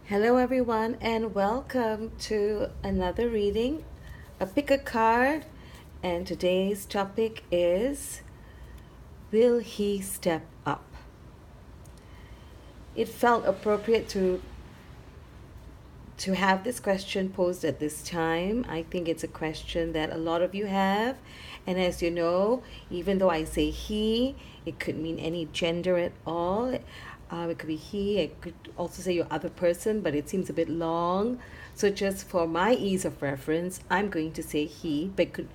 Hello, everyone, and welcome to another reading. Pick a card, and today's topic is Will He Step Up? It felt appropriate to have this question posed at this time. I think it's a question that a lot of you have. And as you know, even though I say he, it could mean any gender at all. It could be he, it could also say your other person, but it seems a bit long. So just for my ease of reference, I'm going to say he, but could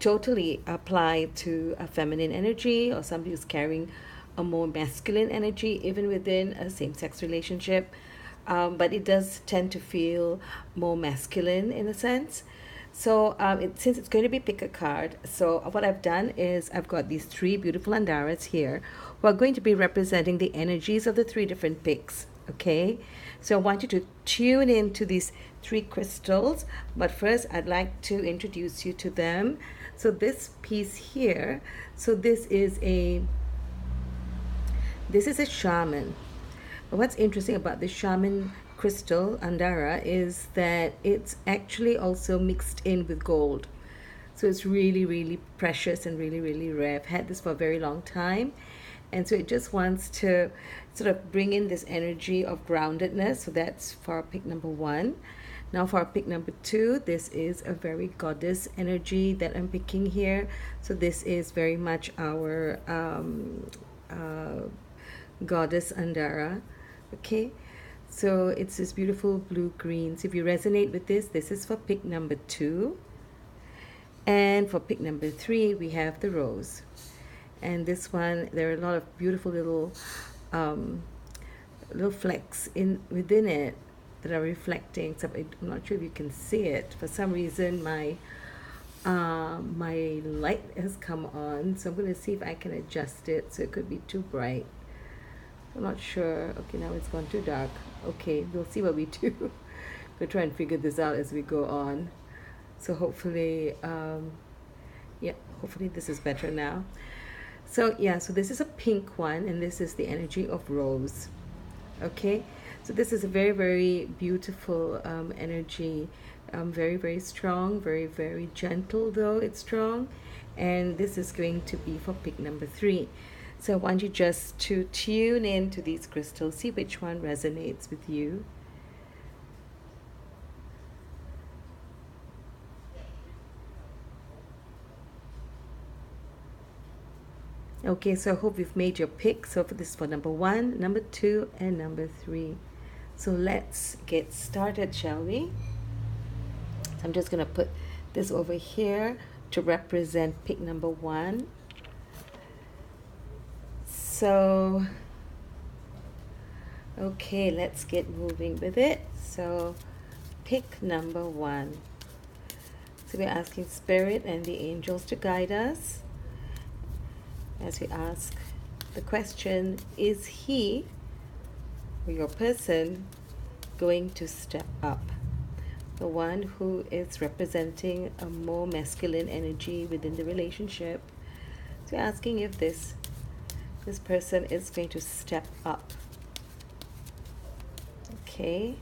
totally apply to a feminine energy or somebody who's carrying a more masculine energy, even within a same-sex relationship. But it does tend to feel more masculine in a sense. So since it's going to be pick a card, so what I've done is I've got these three beautiful andaras here who are going to be representing the energies of the three different picks. Okay, so I want you to tune into these three crystals, but first I'd like to introduce you to them. So this piece here, so this is a shaman. What's interesting about the shaman crystal andara is that it's actually also mixed in with gold. So it's really, really precious and really, really rare. I've had this for a very long time. And so it just wants to sort of bring in this energy of groundedness. So that's for our pick number one. Now for our pick number two, this is a very goddess energy that I'm picking here. So this is very much our goddess andara. Okay, so it's this beautiful blue green. So if you resonate with this is for pick number two. And for pick number three, we have the rose. And this one, there are a lot of beautiful little flecks within it that are reflecting. So I'm not sure if you can see it. For some reason, my light has come on, so I'm going to see if I can adjust it so it could be too bright. I'm not sure. Okay, now it's gone too dark. Okay, we'll see what we do. We'll try and figure this out as we go on. So hopefully, hopefully this is better now. So yeah, so this is a pink one, and this is the energy of rose. Okay, so this is a very, very beautiful energy. Very, very strong, very, very gentle, though it's strong. And this is going to be for pick number three. So I want you just to tune in to these crystals, see which one resonates with you. Okay, so I hope you've made your pick. So for this for number one, number two, and number three. So let's get started, shall we? So I'm just going to put this over here to represent pick number one. So, okay, let's get moving with it. So, pick number one. So we're asking Spirit and the angels to guide us as we ask the question, is he or your person going to step up? The one who is representing a more masculine energy within the relationship. So we're asking if this person is going to step up. Okay,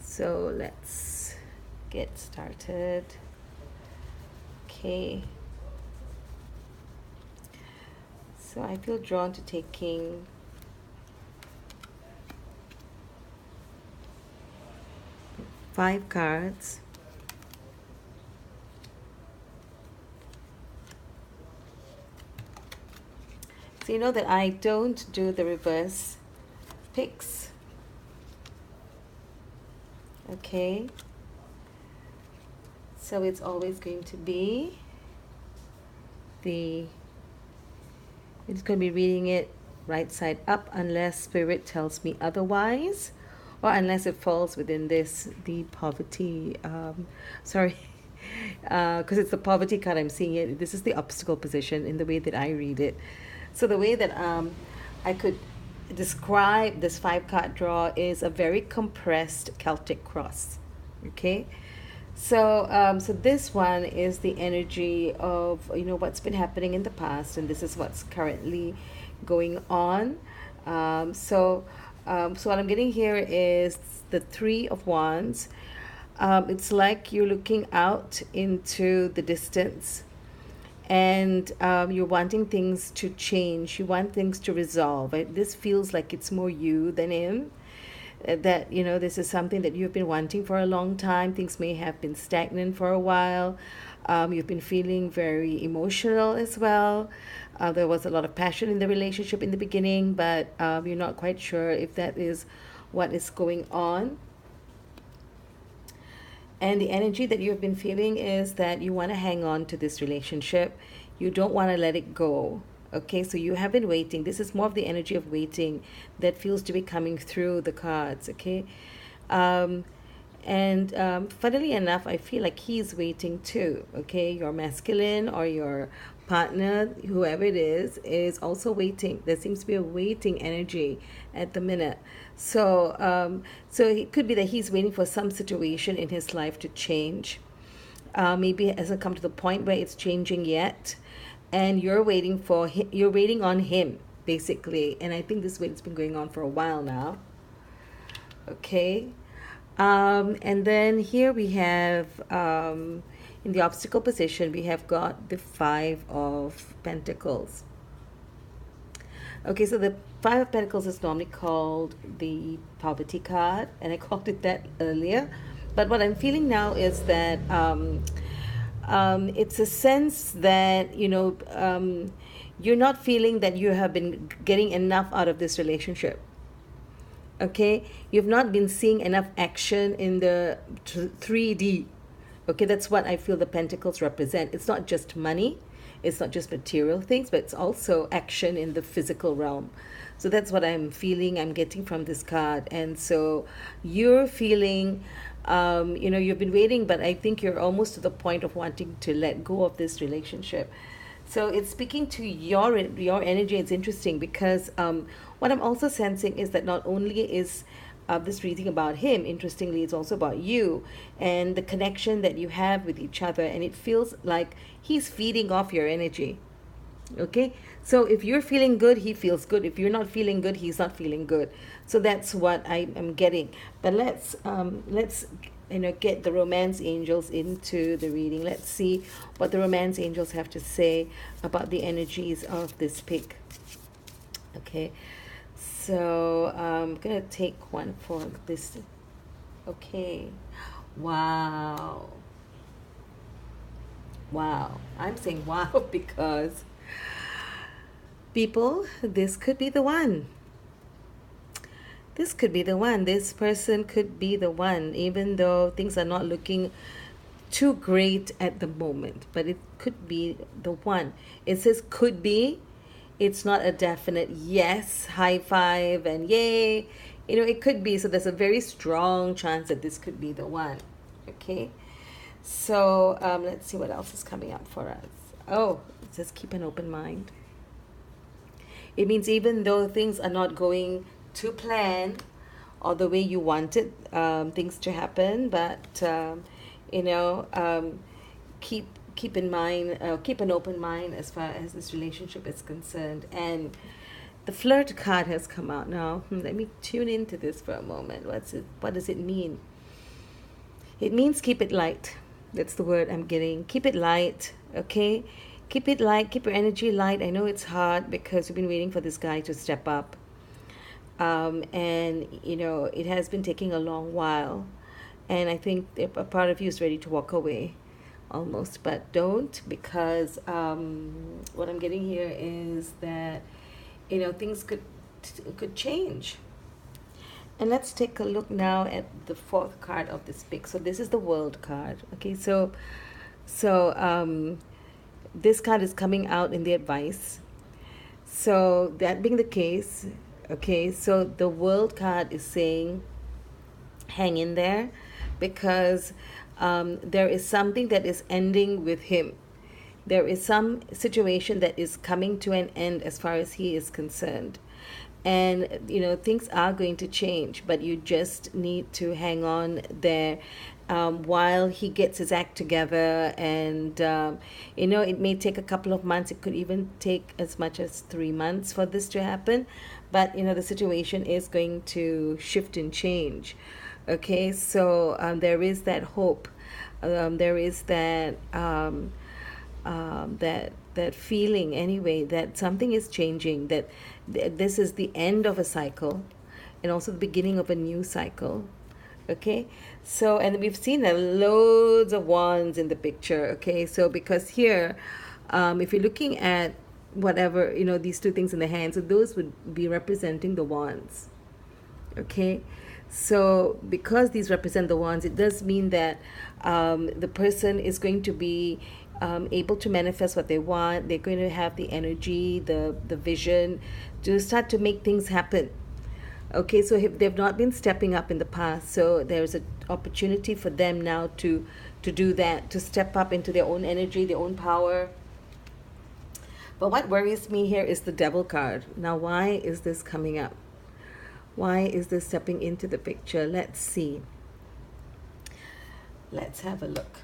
so let's get started. Okay, so I feel drawn to taking five cards. So you know that I don't do the reverse picks. Okay, so it's always going to be it's going to be reading it right side up unless Spirit tells me otherwise, or unless it falls within the poverty, sorry, because it's the poverty card I'm seeing it. This is the obstacle position in the way that I read it. So the way that I could describe this five card draw is a very compressed Celtic cross. Okay, so so this one is the energy of what's been happening in the past, and this is what's currently going on. So So what I'm getting here is the Three of Wands. It's like you're looking out into the distance, and you're wanting things to change. You want things to resolve. This feels like it's more you than him. That, this is something that you've been wanting for a long time. Things may have been stagnant for a while. You've been feeling very emotional as well. There was a lot of passion in the relationship in the beginning, but you're not quite sure if that is what is going on. And the energy that you've been feeling is that you want to hang on to this relationship. You don't want to let it go. Okay, so you have been waiting. This is more of the energy of waiting that feels to be coming through the cards. Okay. Um, and funnily enough, I feel like he's waiting too. Okay, your masculine or your partner, whoever it is also waiting. There seems to be a waiting energy at the minute. So it could be that he's waiting for some situation in his life to change. Maybe it hasn't come to the point where it's changing yet, and you're waiting for him, you're waiting on him basically. And I think this wait's been going on for a while now. Okay. And then here we have, in the obstacle position, we have got the Five of Pentacles. Okay, so the Five of Pentacles is normally called the poverty card, and I called it that earlier. But what I'm feeling now is that it's a sense that, you're not feeling that you have been getting enough out of this relationship. Okay, you've not been seeing enough action in the 3D. Okay, that's what I feel the pentacles represent. It's not just money, it's not just material things, but it's also action in the physical realm. So that's what I'm feeling, I'm getting from this card. And so you're feeling, you've been waiting, but I think you're almost to the point of wanting to let go of this relationship. So it's speaking to your energy. It's interesting because what I'm also sensing is that not only is this reading about him, interestingly, it's also about you and the connection that you have with each other. And it feels like he's feeding off your energy. Okay, so if you're feeling good, he feels good. If you're not feeling good, he's not feeling good. So that's what I am getting. But let's get the romance angels into the reading. Let's see what the romance angels have to say about the energies of this pick. Okay, so I'm gonna take one for this. Okay, wow, I'm saying wow because people, this could be the one. This could be the one. This person could be the one, even though things are not looking too great at the moment. But it could be the one. It says could be. It's not a definite yes, high five, and yay. It could be. So there's a very strong chance that this could be the one. Okay. So let's see what else is coming up for us. Oh, it says keep an open mind. It means even though things are not going to plan or the way you wanted things to happen, but keep in mind, keep an open mind as far as this relationship is concerned. And the flirt card has come out now. Let me tune into this for a moment. What does it mean? It means keep it light. That's the word I'm getting. Keep it light. Okay, keep it light. Keep your energy light. I know it's hard because you've been waiting for this guy to step up. And it has been taking a long while, and I think a part of you is ready to walk away almost, but don't, because what I'm getting here is that things could change. And let's take a look now at the fourth card of this pick. So this is the World card. Okay, so this card is coming out in the advice. So that being the case, okay, so the World card is saying hang in there, because there is something that is ending with him. There is some situation that is coming to an end as far as he is concerned. And things are going to change, but you just need to hang on there while he gets his act together. And, it may take a couple of months. It could even take as much as 3 months for this to happen. But, the situation is going to shift and change. Okay, so there is that hope. There is that feeling anyway that something is changing, that this is the end of a cycle and also the beginning of a new cycle. Okay, so, and we've seen loads of wands in the picture. Okay, so because here, if you're looking at whatever, these two things in the hand, so those would be representing the wands. Okay, so because these represent the wands, it does mean that the person is going to be able to manifest what they want. They're going to have the energy, the vision to start to make things happen. Okay, so if they've not been stepping up in the past, so there's an opportunity for them now to do that, to step up into their own energy, their own power. But what worries me here is the Devil card. Now, why is this coming up? Why is this stepping into the picture? Let's see. Let's have a look.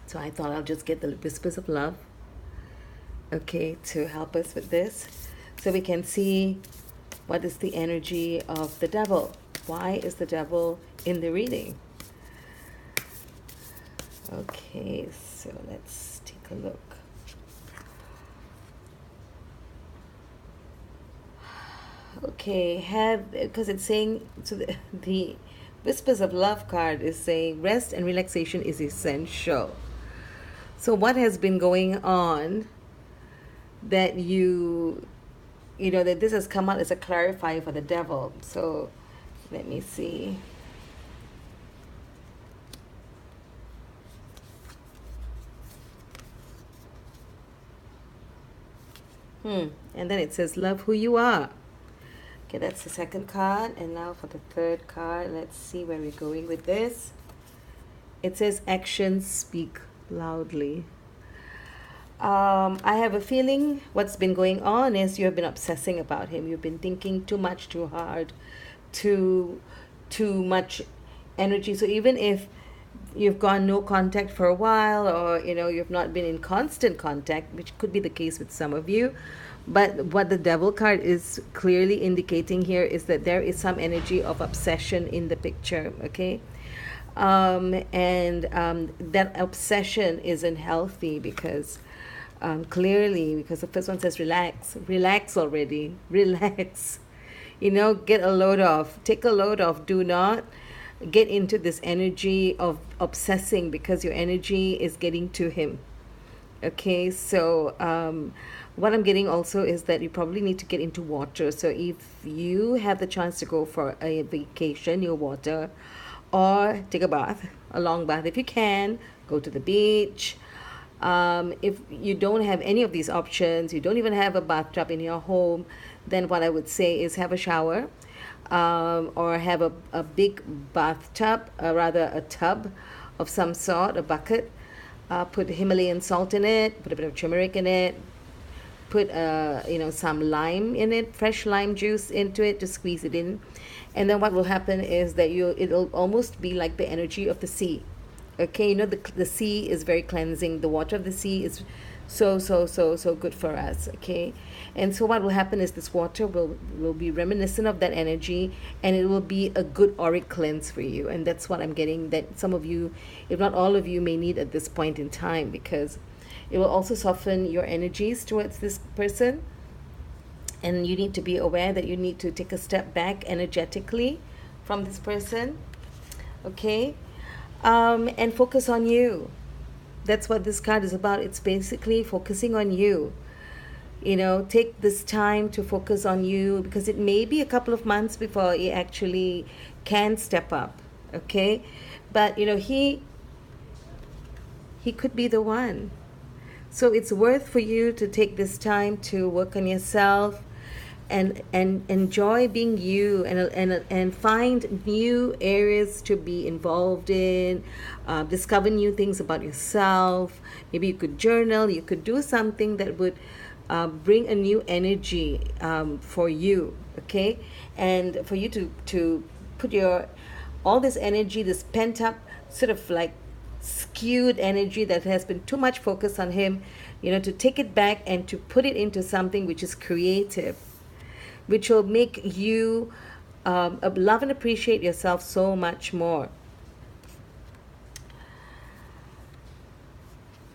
So I thought I'll just get the Whispers of Love, okay, to help us with this. So we can see what is the energy of the Devil. Why is the Devil in the reading? Okay, so let's take a look. Okay, because it's saying, so the Whispers of Love card is saying rest and relaxation is essential. So what has been going on that that this has come out as a clarifier for the Devil. So let me see. And then it says love who you are. Okay, that's the second card. And now for the third card, let's see where we're going with this. It says actions speak loudly. I have a feeling what's been going on is you have been obsessing about him. You've been thinking too much, too hard, too much energy. So even if you've gone no contact for a while, or you've not been in constant contact, which could be the case with some of you, but what the Devil card is clearly indicating here is that there is some energy of obsession in the picture. Okay, that obsession isn't healthy because clearly, because the first one says relax already, relax, get a load off, take a load off. Do not get into this energy of obsessing because your energy is getting to him. Okay, so what I'm getting also is that you probably need to get into water. So if you have the chance to go for a vacation near water, or take a bath, a long bath if you can, go to the beach. If you don't have any of these options, you don't even have a bathtub in your home, then what I would say is have a shower, or have a big bathtub, rather a tub of some sort, a bucket. Put Himalayan salt in it, put a bit of turmeric in it, put some lime in it, fresh lime juice into it to squeeze it in. And then what will happen is that it'll almost be like the energy of the sea. Okay, the sea is very cleansing. The water of the sea is so good for us. Okay, and so what will happen is this water will be reminiscent of that energy, and it will be a good auric cleanse for you. And that's what I'm getting, that some of you, if not all of you, may need at this point in time, because it will also soften your energies towards this person. And you need to be aware that you need to take a step back energetically from this person. Okay, and focus on you. That's what this card is about. It's basically focusing on you. Take this time to focus on you, because it may be a couple of months before he actually can step up. Okay, but he could be the one. So it's worth for you to take this time to work on yourself and enjoy being you, and find new areas to be involved in, discover new things about yourself. Maybe you could journal, you could do something that would bring a new energy for you, okay? And for you to put your all this energy, this pent up sort of like skewed energy that has been too much focused on him, to take it back and to put it into something which is creative, which will make you love and appreciate yourself so much more.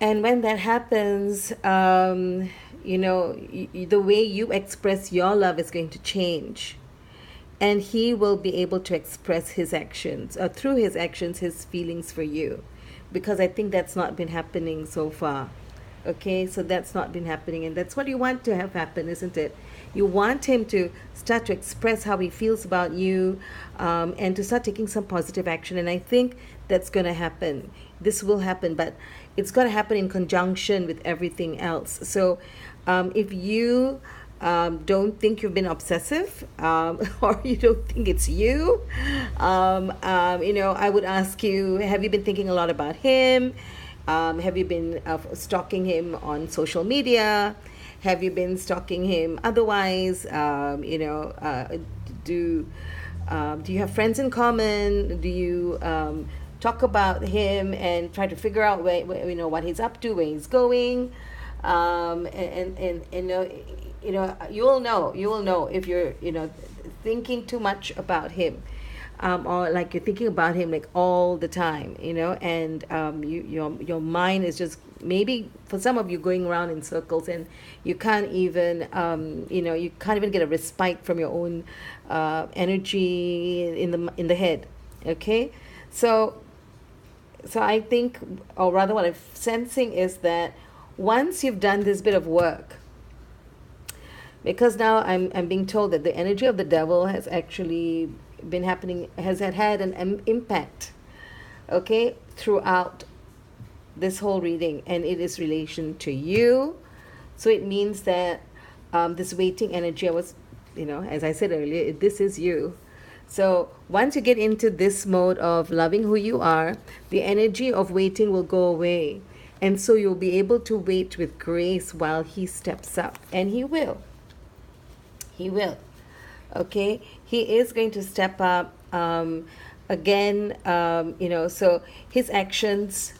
And when that happens, the way you express your love is going to change. And he will be able to express his actions, or through his actions, his feelings for you. Because I think that's not been happening so far. Okay, so that's not been happening. And that's what you want to have happen, isn't it? You want him to start to express how he feels about you, and to start taking some positive action. And I think that's going to happen. This will happen, but it's going to happen in conjunction with everything else. So if you don't think you've been obsessive, or you don't think it's you, I would ask you, have you been thinking a lot about him? Have you been stalking him on social media? Have you been stalking him otherwise? Do you have friends in common? Do you talk about him and try to figure out where what he's up to, where he's going? You will know if you're thinking too much about him, or like you're thinking about him like all the time, and your mind is just, maybe for some of you, going around in circles, and you can't even you can't even get a respite from your own energy in the head. Okay, so I think, or rather what I'm sensing is that once you've done this bit of work, because now I'm being told that the energy of the devil has actually been happening, has had an impact, okay, throughout this whole reading, and it is relation to you. So it means that this waiting energy, as I said earlier, this is you. So once you get into this mode of loving who you are, the energy of waiting will go away. And so you'll be able to wait with grace while he steps up. And he will. He will. Okay? He is going to step up again, so his actions,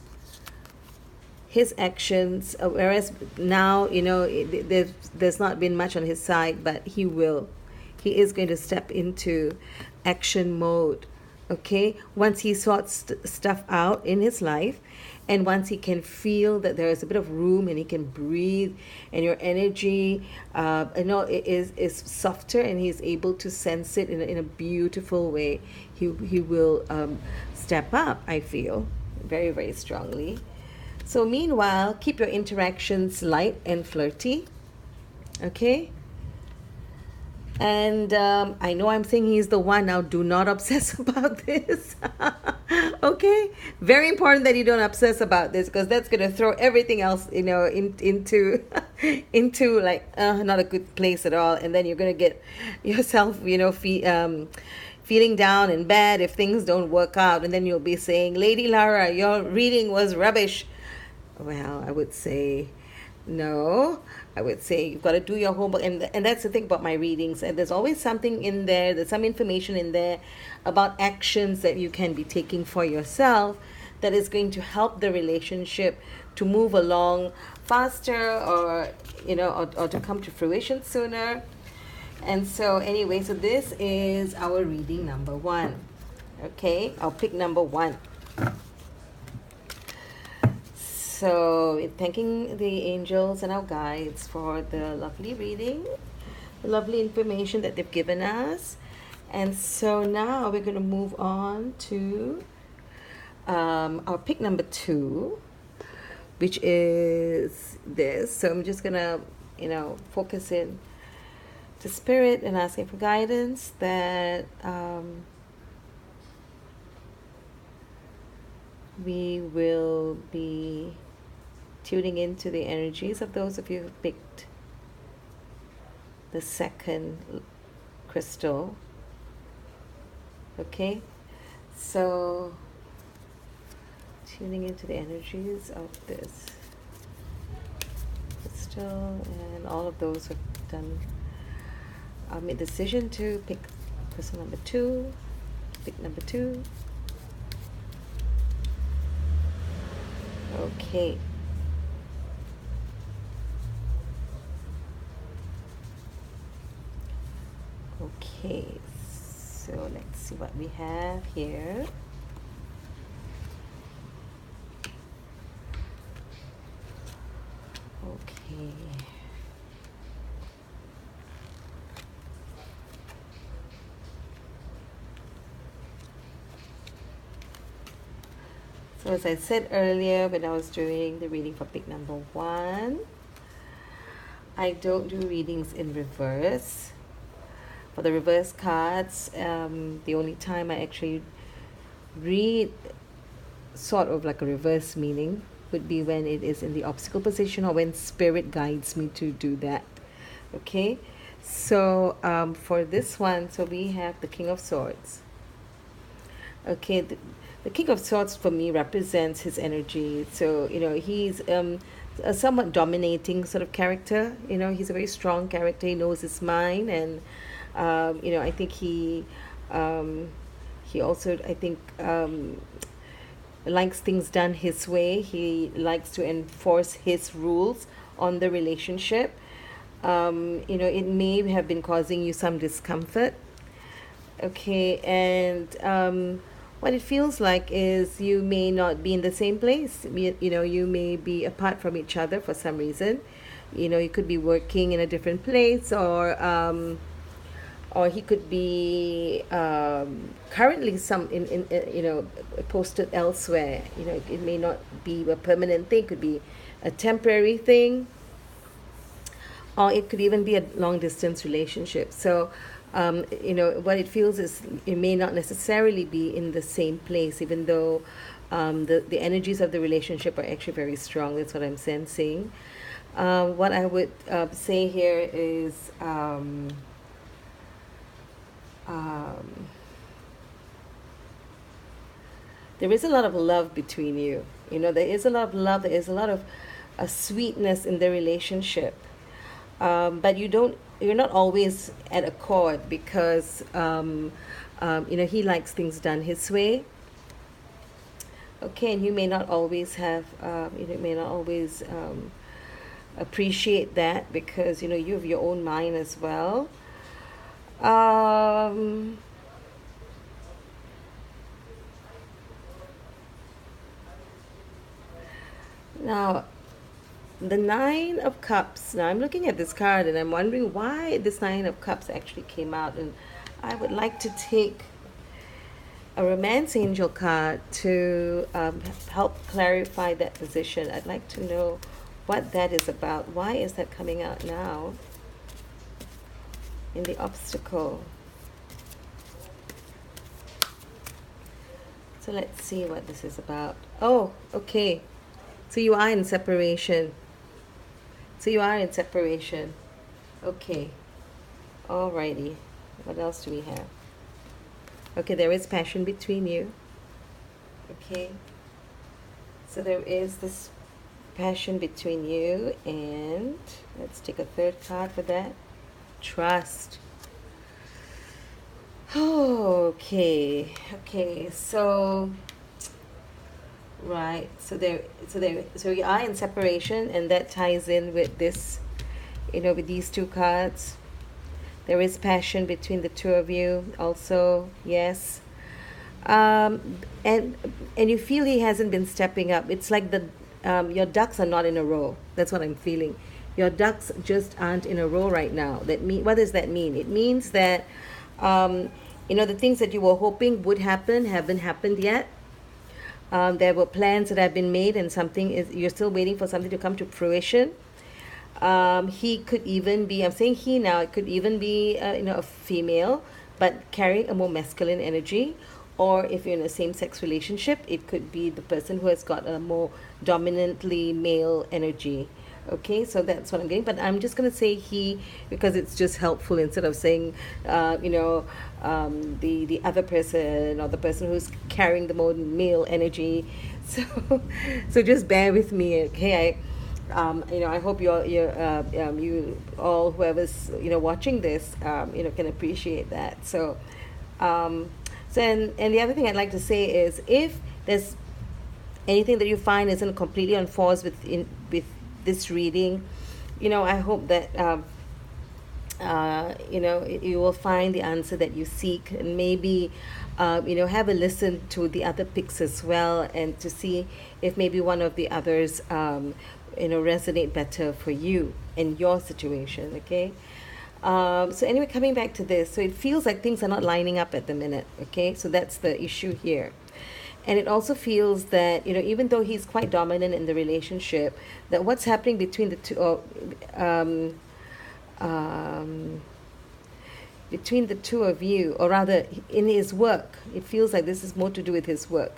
whereas now, there's not been much on his side, but he is going to step into action mode, okay? Once he sorts stuff out in his life, and once he can feel that there is a bit of room and he can breathe, and your energy, is softer, and he's able to sense it in a beautiful way, he will step up, I feel, very, very strongly. So meanwhile, keep your interactions light and flirty, okay? And I know I'm saying he's the one. Now, do not obsess about this. Okay? Very important that you don't obsess about this, because that's going to throw everything else, into like not a good place at all. And then you're going to get yourself, feeling down and bad if things don't work out. And then you'll be saying, Lady Lara, your reading was rubbish. Well, I would say no. I would say you've got to do your homework, and that's the thing about my readings. And there's always something in there. There's some information in there about actions that you can be taking for yourself that is going to help the relationship to move along faster, or or to come to fruition sooner. And so anyway, so this is our reading number 1. Okay, I'll pick number 1. So, thanking the angels and our guides for the lovely reading, the lovely information that they've given us. And so now we're going to move on to our pick number 2, which is this. So I'm just going to, focus in to spirit and asking for guidance that we will be tuning into the energies of those of you who picked the second crystal. Okay, so tuning into the energies of this crystal and all of of those who've done made the decision to pick person number 2. Pick number 2. Okay. Okay, so let's see what we have here. Okay. So as I said earlier when I was doing the reading for pick number 1, I don't do readings in reverse. For the reverse cards, the only time I actually read sort of like a reverse meaning would be when it is in the obstacle position or when spirit guides me to do that. Okay, so for this one, so we have the King of Swords. Okay, the King of Swords for me represents his energy. So, he's a somewhat dominating sort of character. He's a very strong character. He knows his mind, and I think he also, I think, likes things done his way. He likes to enforce his rules on the relationship. It may have been causing you some discomfort. Okay, and what it feels like is you may not be in the same place. You may be apart from each other for some reason. You could be working in a different place, or he could be currently posted elsewhere. It may not be a permanent thing. It could be a temporary thing, or it could even be a long distance relationship. So what it feels is it may not necessarily be in the same place, even though the energies of the relationship are actually very strong. That's what I'm sensing. What I would say here is there is a lot of love between you. There is a lot of love. There is a lot of sweetness in the relationship. But you're not always at accord because, he likes things done his way. Okay, and you may not always appreciate that because, you have your own mind as well. Now, the Nine of Cups. Now, I'm looking at this card and I'm wondering why this Nine of Cups actually came out. And I would like to take a Romance Angel card to help clarify that position. I'd like to know what that is about. Why is that coming out now in the obstacle? So let's see what this is about. Oh, okay. So you are in separation. Okay. Alrighty. What else do we have? Okay, there is passion between you. Okay. So there is this passion between you, and let's take a third card for that. Trust. Okay. So right. So you are in separation, and that ties in with this, with these two cards. There is passion between the two of you also, yes. And you feel he hasn't been stepping up. It's like your ducks are not in a row. That's what I'm feeling. Your ducks just aren't in a row right now. What does that mean? It means that the things that you were hoping would happen haven't happened yet. There were plans that have been made, and you're still waiting for something to come to fruition. He could even be, I'm saying he now, it could even be, a female, but carrying a more masculine energy. Or if you're in a same-sex relationship, it could be the person who has got a more dominantly male energy. Okay, so that's what I'm getting. But I'm just going to say he because it's just helpful instead of saying, the other person or the person who's carrying the more male energy. So just bear with me, okay? I hope you all, whoever's, watching this, can appreciate that. Um, and the other thing I'd like to say is, if there's anything that you find isn't completely on force with this reading, I hope that you will find the answer that you seek, and maybe have a listen to the other picks as well, and to see if maybe one of the others resonate better for you in your situation. Okay. So anyway, coming back to this, so it feels like things are not lining up at the minute. Okay, so that's the issue here. And it also feels that, even though he's quite dominant in the relationship, that what's happening between the two, um, between the two of you, or rather in his work, it feels like this is more to do with his work.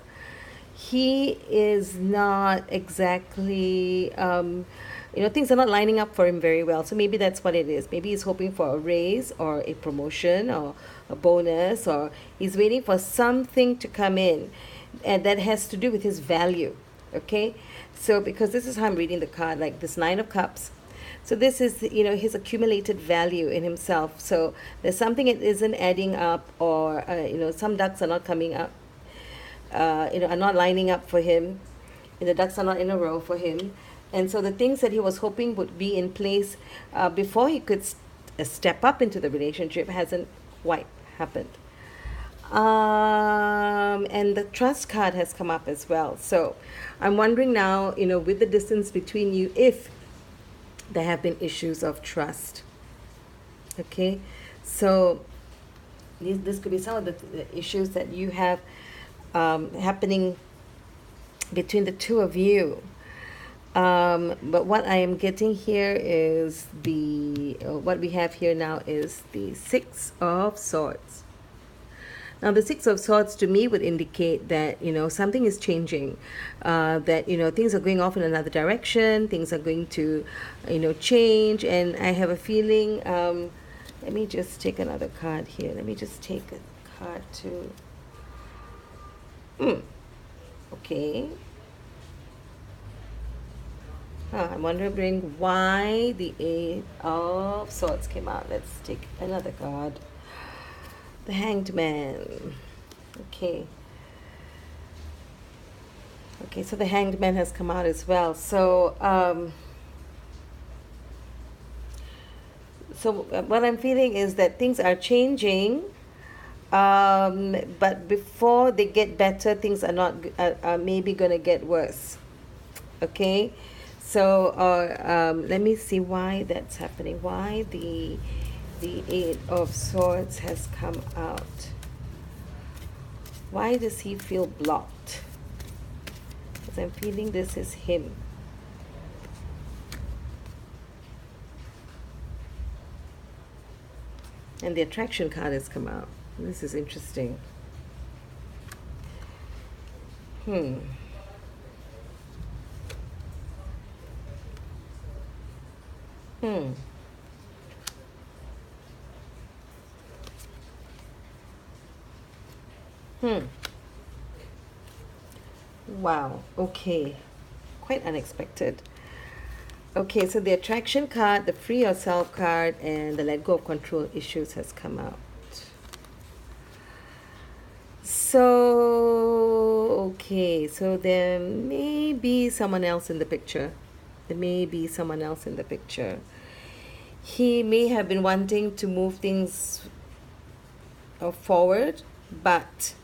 He is not exactly, things are not lining up for him very well. So maybe that's what it is. Maybe he's hoping for a raise or a promotion or a bonus, or he's waiting for something to come in, and that has to do with his value. Okay, so because this is how I'm reading the card, like this Nine of Cups. So this is, his accumulated value in himself. So there's something that isn't adding up, or some ducks are not coming up, are not lining up for him. The ducks are not in a row for him. And so the things that he was hoping would be in place before he could step up into the relationship hasn't quite happened. And the trust card has come up as well. So I'm wondering now, with the distance between you, if there have been issues of trust. Okay, so this could be some of the issues that you have happening between the two of you. But what I am getting here is what we have here now is the Six of Swords. Now, the Six of Swords to me would indicate that, something is changing, that, things are going off in another direction, things are going to, change. And I have a feeling, let me just take another card here. Let me just take a card to, okay. I'm wondering why the Eight of Swords came out. Let's take another card. The Hanged Man. Okay, so the Hanged Man has come out as well. So what I'm feeling is that things are changing, but before they get better, things are maybe going to get worse. Okay, so let me see why that's happening. Why the Eight of Swords has come out. Why does he feel blocked? Because I'm feeling this is him. And the Attraction card has come out. This is interesting. Wow, okay. Quite unexpected. Okay, so the Attraction card, the Free Yourself card, and the Let Go of Control Issues has come out. So, okay, so there may be someone else in the picture. He may have been wanting to move things forward, but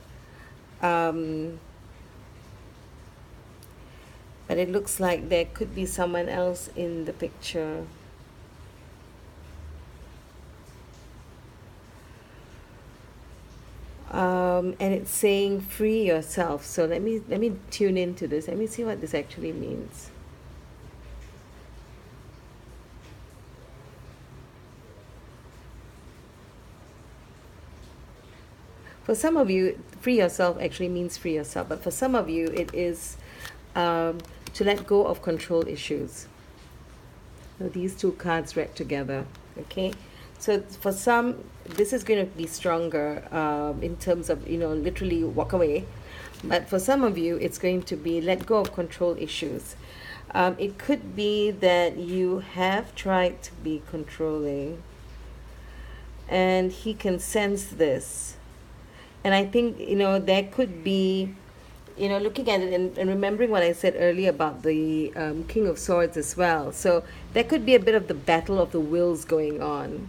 it looks like there could be someone else in the picture. And it's saying free yourself. So let me tune into this. Let me see what this actually means. For some of you, free yourself actually means free yourself, but for some of you, it is to let go of control issues. So these two cards read together, okay? So for some, this is going to be stronger in terms of, literally walk away. But for some of you, it's going to be let go of control issues. It could be that you have tried to be controlling, and he can sense this. And I think, there could be, looking at it and remembering what I said earlier about the King of Swords as well. So there could be a bit of the battle of the wills going on.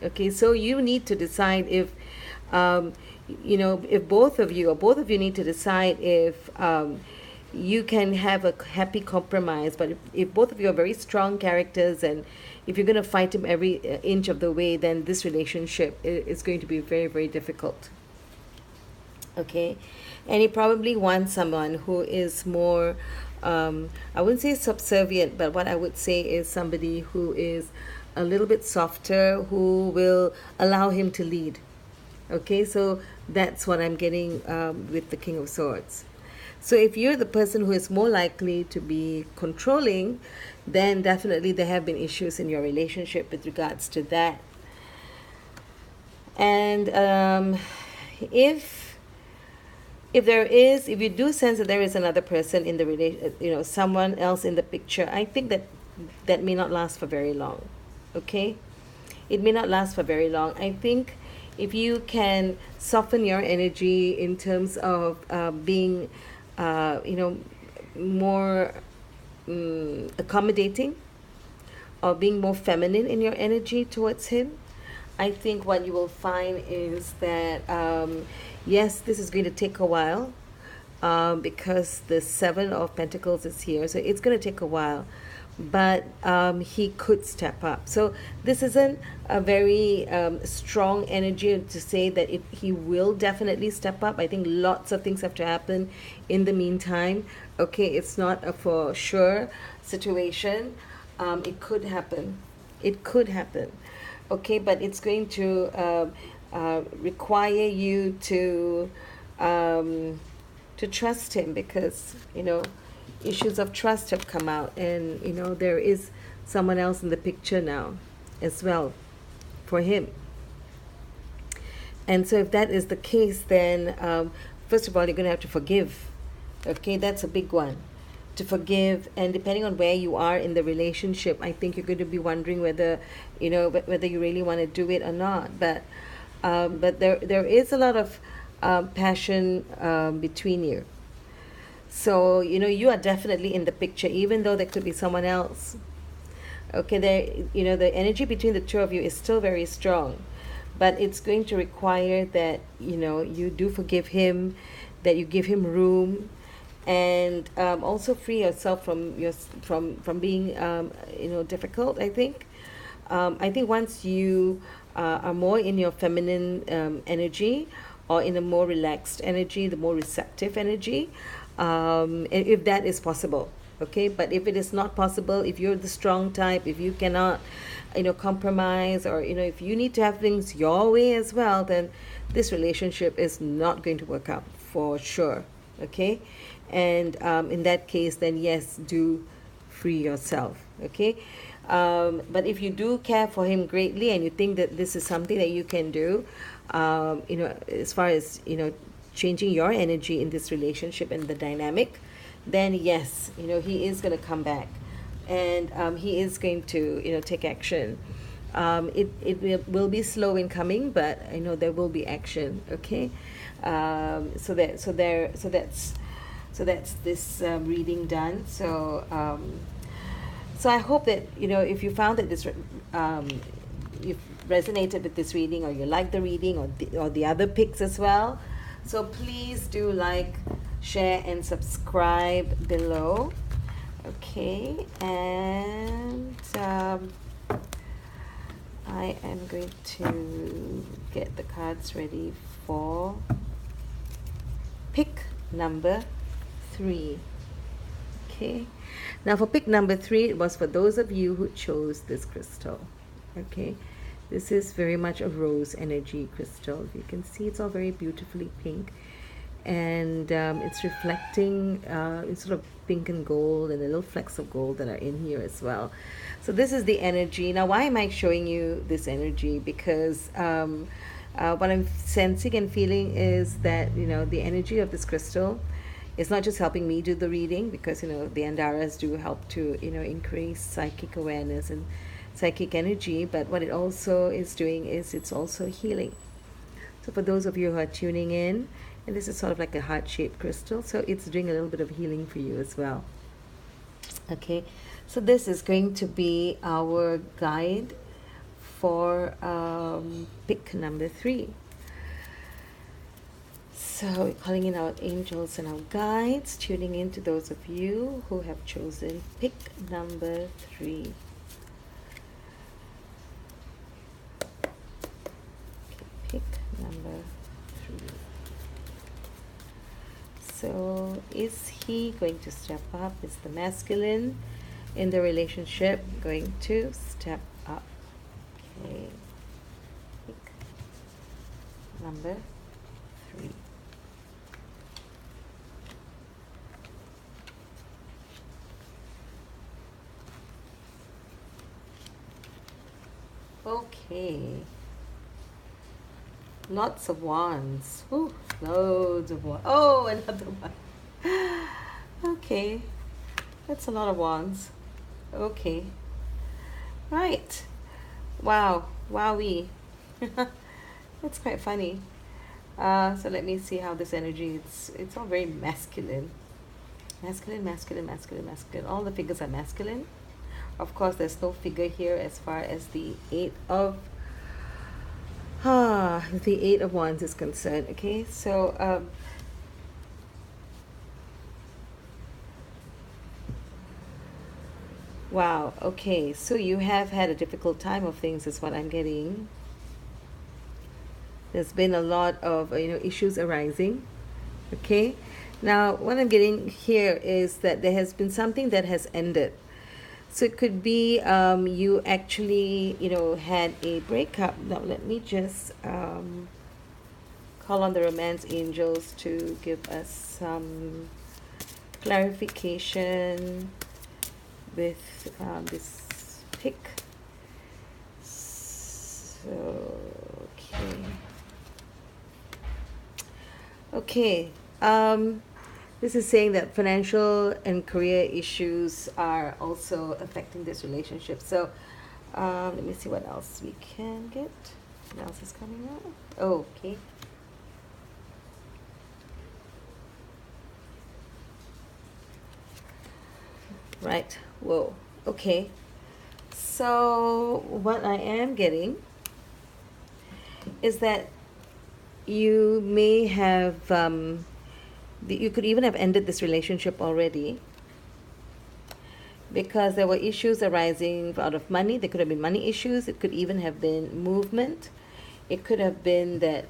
Okay, so you need to decide if, um, if both of you, or both of you need to decide if you can have a happy compromise. But if both of you are very strong characters, and if you're going to fight him every inch of the way, then this relationship is going to be very, very difficult. Okay, and he probably wants someone who is more, I wouldn't say subservient, but what I would say is somebody who is a little bit softer, who will allow him to lead. Okay, so that's what I'm getting with the King of Swords. So if you're the person who is more likely to be controlling, then definitely there have been issues in your relationship with regards to that. And if you do sense that there is another person in the relation, someone else in the picture, I think that may not last for very long. Okay, it may not last for very long. I think if you can soften your energy in terms of being, more accommodating, or being more feminine in your energy towards him, I think what you will find is that, yes, this is going to take a while, because the Seven of Pentacles is here. So it's going to take a while, but he could step up. So this isn't a very strong energy to say that he will definitely step up. I think lots of things have to happen in the meantime. Okay, it's not a for sure situation. It could happen. It could happen. Okay, but it's going to require you to trust him, because issues of trust have come out, and there is someone else in the picture now as well for him. And so if that is the case, then first of all, you're going to have to forgive. Okay, that's a big one, to forgive. And depending on where you are in the relationship, I think you're going to be wondering whether whether you really want to do it or not. But there is a lot of passion between you. So you are definitely in the picture, even though there could be someone else. Okay, the energy between the two of you is still very strong, but it's going to require that you do forgive him, that you give him room, and also free yourself from being difficult. I think once you are more in your feminine energy, or in a more relaxed energy, the more receptive energy, if that is possible. Okay, but if it is not possible, if you're the strong type, if you cannot compromise, or if you need to have things your way as well, then this relationship is not going to work out for sure. Okay, and in that case, then yes, do free yourself. Okay, but if you do care for him greatly, and you think that this is something that you can do, as far as changing your energy in this relationship and the dynamic, then yes, he is going to come back, and he is going to take action. It will be slow in coming, but there will be action. Okay, so that's this reading done. So I hope that if you found that this you've resonated with this reading, or you like the reading, or the other picks as well. So please do like, share, and subscribe below. Okay, and I am going to get the cards ready for pick number 3. Okay, now for pick number 3, it was for those of you who chose this crystal. Okay, this is very much a rose energy crystal. You can see it's all very beautifully pink, and it's reflecting in sort of pink and gold, and the little flecks of gold that are in here as well. So this is the energy. Now, why am I showing you this energy? Because what I'm sensing and feeling is that the energy of this crystal It's not just helping me do the reading, because the Andaras do help to increase psychic awareness and psychic energy, but what it also is doing is it's also healing. So for those of you who are tuning in, and this is sort of like a heart-shaped crystal, so it's doing a little bit of healing for you as well. Okay, so this is going to be our guide for pick number 3. So we're calling in our angels and our guides, tuning in to those of you who have chosen pick number 3. Pick number 3. So is he going to step up? Is the masculine in the relationship going to step up? Okay. Pick number 3. Okay. Lots of wands. Ooh, loads of wands. Oh, another one. Okay. That's a lot of wands. Okay. Right. Wow. Wowee. That's quite funny. So let me see how this energy, it's all very masculine. Masculine, masculine, masculine, masculine. All the figures are masculine. Of course, there's no figure here as far as the Eight of Wands is concerned. Okay, so wow. Okay, so you have had a difficult time of things, is what I'm getting. There's been a lot of issues arising. Okay, now what I'm getting here is that there has been something that has ended. So it could be you actually had a breakup. Now let me just call on the romance angels to give us some clarification with this pick. So okay. This is saying that financial and career issues are also affecting this relationship. So let me see what else we can get. What else is coming out? Oh, okay. Right. Whoa. Okay. So what I am getting is that you may have you could even have ended this relationship already, because there were issues arising out of money. There could have been money issues. It could even have been movement. It could have been that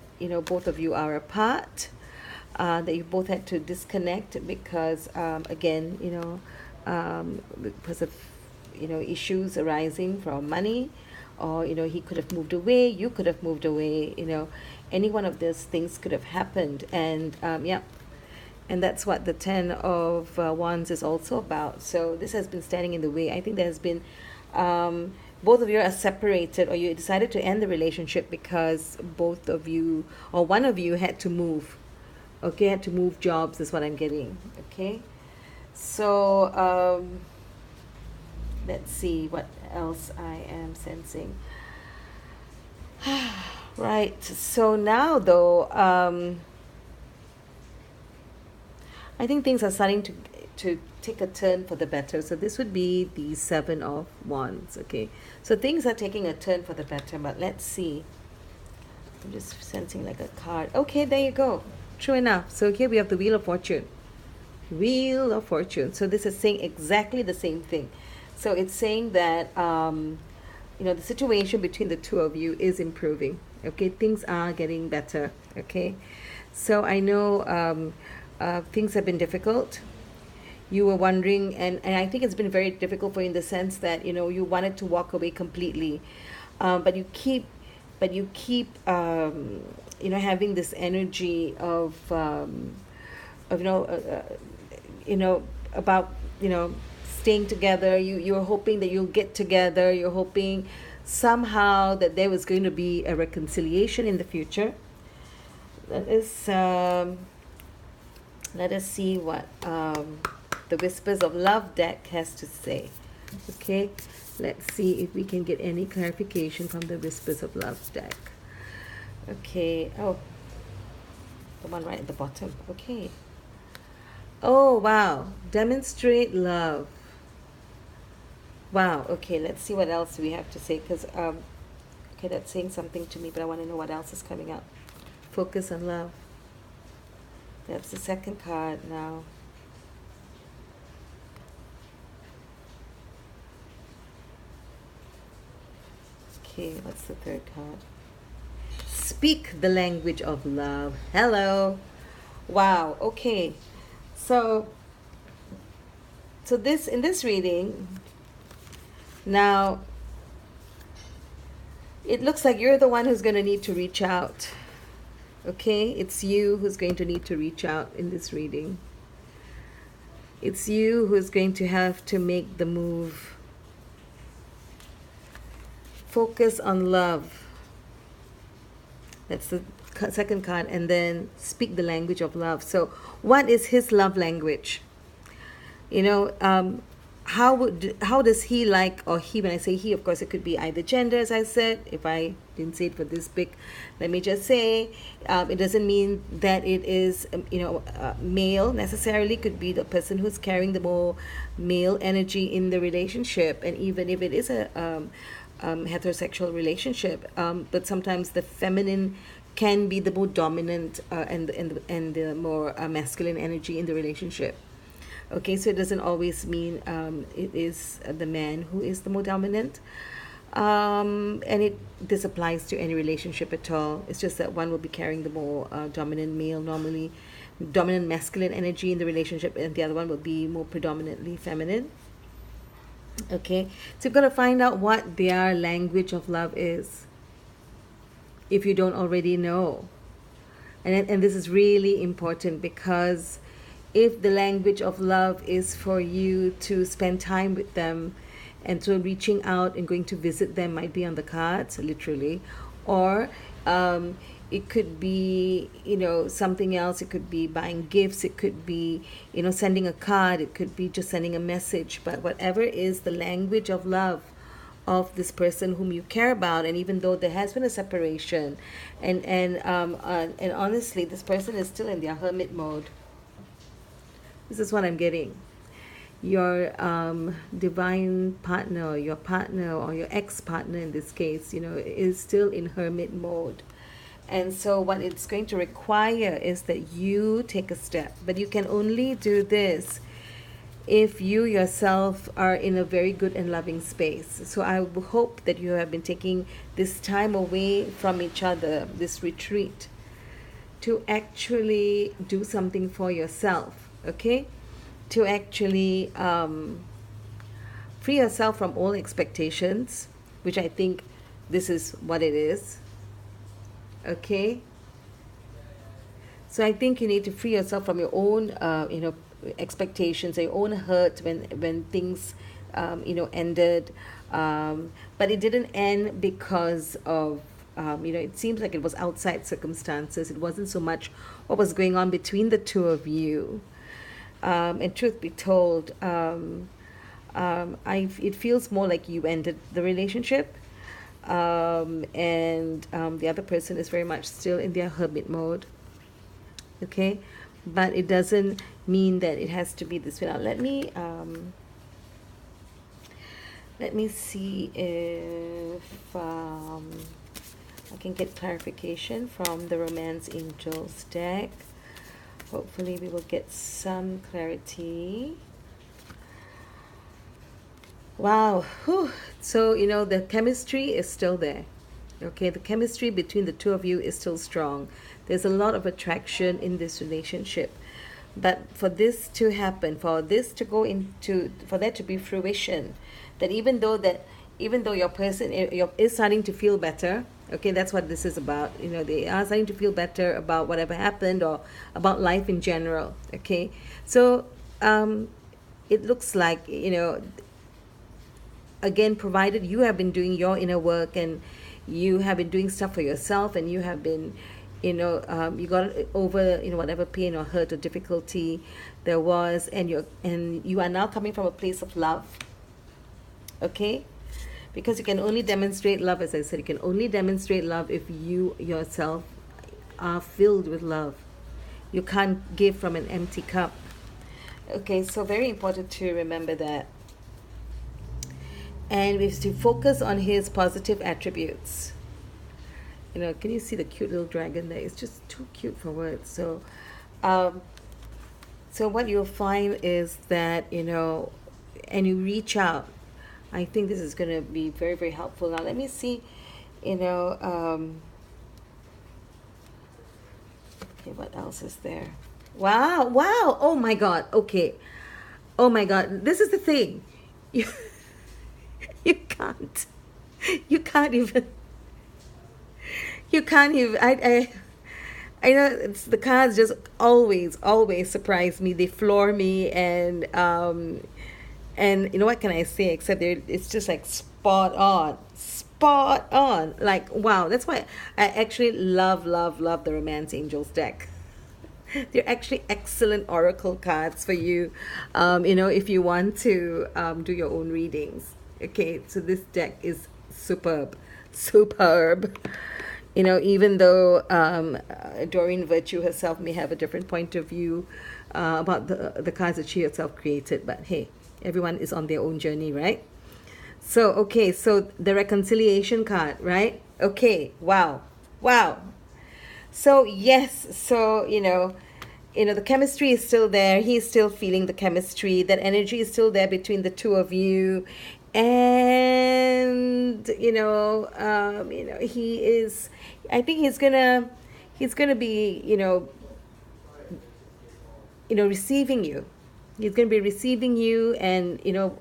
both of you are apart, that you both had to disconnect because again because of issues arising from money, or he could have moved away, you could have moved away, any one of those things could have happened. And yeah, and that's what the Ten of Wands is also about. So this has been standing in the way. I think there has been both of you are separated, or you decided to end the relationship because both of you or one of you had to move. Okay, had to move jobs is what I'm getting. Okay, so let's see what else I am sensing. Right, so now though I think things are starting to take a turn for the better. So this would be the Seven of Wands. Okay, so things are taking a turn for the better, but let's see. I'm just sensing like a card. Okay, there you go. True enough. So here we have the Wheel of Fortune. Wheel of Fortune. So this is saying exactly the same thing. So it's saying that the situation between the two of you is improving. Okay, things are getting better. Okay, so I know things have been difficult. You were wondering, and I think it's been very difficult for you in the sense that you wanted to walk away completely, but you keep having this energy of about staying together. You're hoping that you'll get together. You're hoping somehow that there was going to be a reconciliation in the future. That is Let us see what the Whispers of Love deck has to say. Okay, let's see if we can get any clarification from the Whispers of Love deck. Okay, oh, the one right at the bottom. Okay. Oh, wow. Demonstrate love. Wow. Okay, let's see what else we have to say. Because, okay, that's saying something to me, but I want to know what else is coming up. Focus on love. That's the second card now. Okay, what's the third card? Speak the language of love. Hello. Wow. Okay. So this, in this reading, now it looks like you're the one who's going to need to reach out. Okay? It's you who's going to need to reach out in this reading. It's you who's going to have to make the move. Focus on love. That's the second card. And then speak the language of love. So what is his love language? You know, how does he like, or he, when I say he, of course, it could be either gender, as I said. If I didn't say it for this big, let me just say, it doesn't mean that it is, male necessarily. Could be the person who's carrying the more male energy in the relationship. And even if it is a heterosexual relationship, but sometimes the feminine can be the more dominant and the more masculine energy in the relationship. Okay, so it doesn't always mean it is the man who is the more dominant. And this applies to any relationship at all. It's just that one will be carrying the more dominant male, normally dominant masculine energy in the relationship, and the other one will be more predominantly feminine. Okay, so you've got to find out what their language of love is, if you don't already know. And this is really important, because if the language of love is for you to spend time with them, and so reaching out and going to visit them might be on the cards, literally, or it could be, something else. It could be buying gifts. It could be, sending a card. It could be just sending a message. But whatever is the language of love of this person whom you care about, and even though there has been a separation, and honestly, this person is still in their hermit mode. This is what I'm getting. Your divine partner, or your partner, or your ex-partner in this case, is still in hermit mode. And so what it's going to require is that you take a step. But you can only do this if you yourself are in a very good and loving space. So I hope that you have been taking this time away from each other, this retreat, to actually do something for yourself, okay? To actually free yourself from all expectations, which I think this is what it is. Okay, so I think you need to free yourself from your own expectations, your own hurt when things ended, but it didn't end because of it seems like it was outside circumstances. It wasn't so much what was going on between the two of you. And truth be told, it feels more like you ended the relationship, and the other person is very much still in their hermit mode. Okay, but it doesn't mean that it has to be this way. Now let me see if I can get clarification from the Romance Angels deck. Hopefully we will get some clarity. Wow. Whew. So, the chemistry is still there. Okay, the chemistry between the two of you is still strong. There's a lot of attraction in this relationship. But for this to happen, for this to go into, for there to be fruition, that even though your person is starting to feel better, okay, that's what this is about. They are starting to feel better about whatever happened, or about life in general. Okay, so it looks like, again, provided you have been doing your inner work, and you have been doing stuff for yourself, and you have been you got over, whatever pain or hurt or difficulty there was, and you are now coming from a place of love. Okay, because you can only demonstrate love, as I said, you can only demonstrate love if you yourself are filled with love. You can't give from an empty cup. Okay, so very important to remember that. And we have to focus on his positive attributes. Can you see the cute little dragon there? It's just too cute for words. So what you'll find is that, and you reach out. I think this is going to be very, very helpful. Now, let me see, okay, what else is there? Wow. Oh my God. Okay. Oh my God. This is the thing. You can't even, I know the cards just always surprise me. They floor me, and what can I say except it's just like spot on. Like, wow, that's why I actually love the Romance Angels deck. They're actually excellent oracle cards for you, if you want to do your own readings. Okay, so this deck is superb. Even though Doreen Virtue herself may have a different point of view about the cards that she herself created, but hey, everyone is on their own journey, right? So, okay, so the reconciliation card, right? Okay, wow. So, yes, so, the chemistry is still there. He's still feeling the chemistry. That energy is still there between the two of you. And, he is, I think he's gonna be, receiving you. He's going to be receiving you, and, your,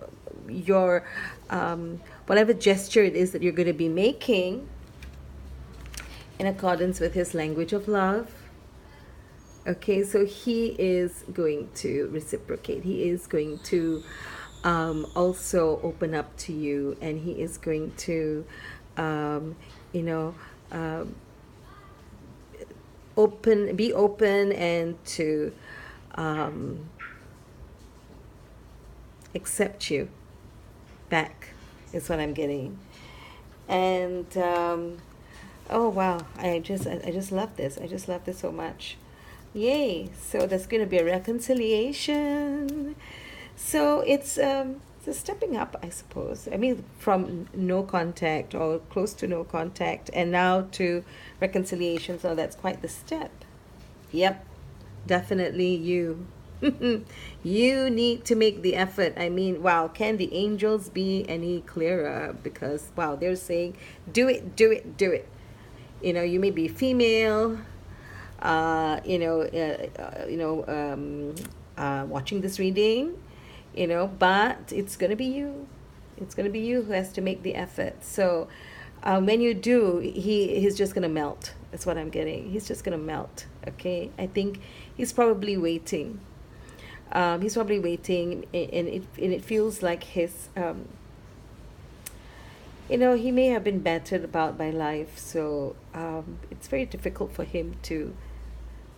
whatever gesture it is that you're going to be making in accordance with his language of love. Okay, so he is going to reciprocate. He is going to also open up to you, and he is going to, be open and to accept you back, is what I'm getting. And oh wow, I just love this. I just love this so much. Yay! So there's going to be a reconciliation. So it's a stepping up, I suppose. I mean, from no contact or close to no contact, and now to reconciliation. So that's quite the step. Yep, definitely you. You need to make the effort. I mean, wow, can the angels be any clearer? Because wow, they're saying, do it. You may be female, watching this reading, but it's going to be you. It's going to be you who has to make the effort. So when you do, he's just going to melt. That's what I'm getting. He's just going to melt. Okay. I think he's probably waiting. And it feels like his, he may have been battered about by life. So it's very difficult for him to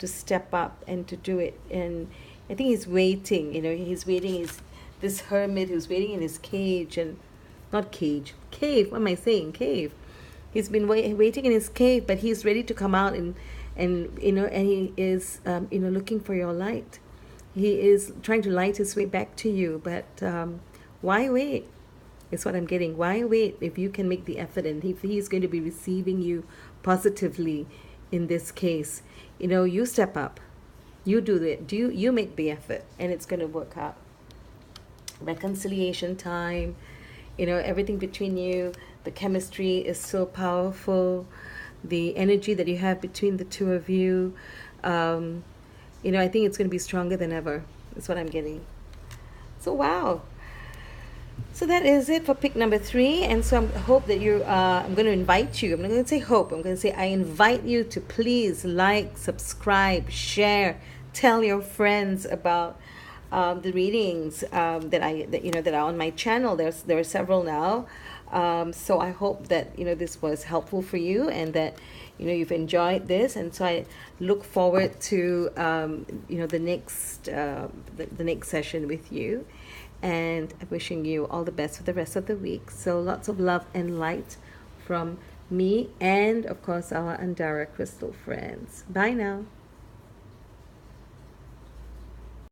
step up and to do it. And I think he's waiting. He's waiting. He's this hermit who's waiting in his cage, and not cage, cave. What am I saying? Cave. He's been waiting in his cave, but he's ready to come out, and he is looking for your light. He is trying to light his way back to you, but why wait? Is what I'm getting. Why wait if you can make the effort, and if he's going to be receiving you positively in this case? You step up. You do it. You make the effort, and it's going to work out. Reconciliation time. Everything between you, the chemistry is so powerful. The energy that you have between the two of you, I think it's going to be stronger than ever. That's what I'm getting. So, wow. So that is it for pick number 3. And so I hope that I'm going to invite you. I'm not going to say hope. I'm going to say I invite you to please like, subscribe, share, tell your friends about the readings that are on my channel. There are several now. So I hope that, this was helpful for you, and that, you've enjoyed this. And so I look forward to, the next session with you. And wishing you all the best for the rest of the week. So lots of love and light from me and, of course, our Andara Crystal friends. Bye now.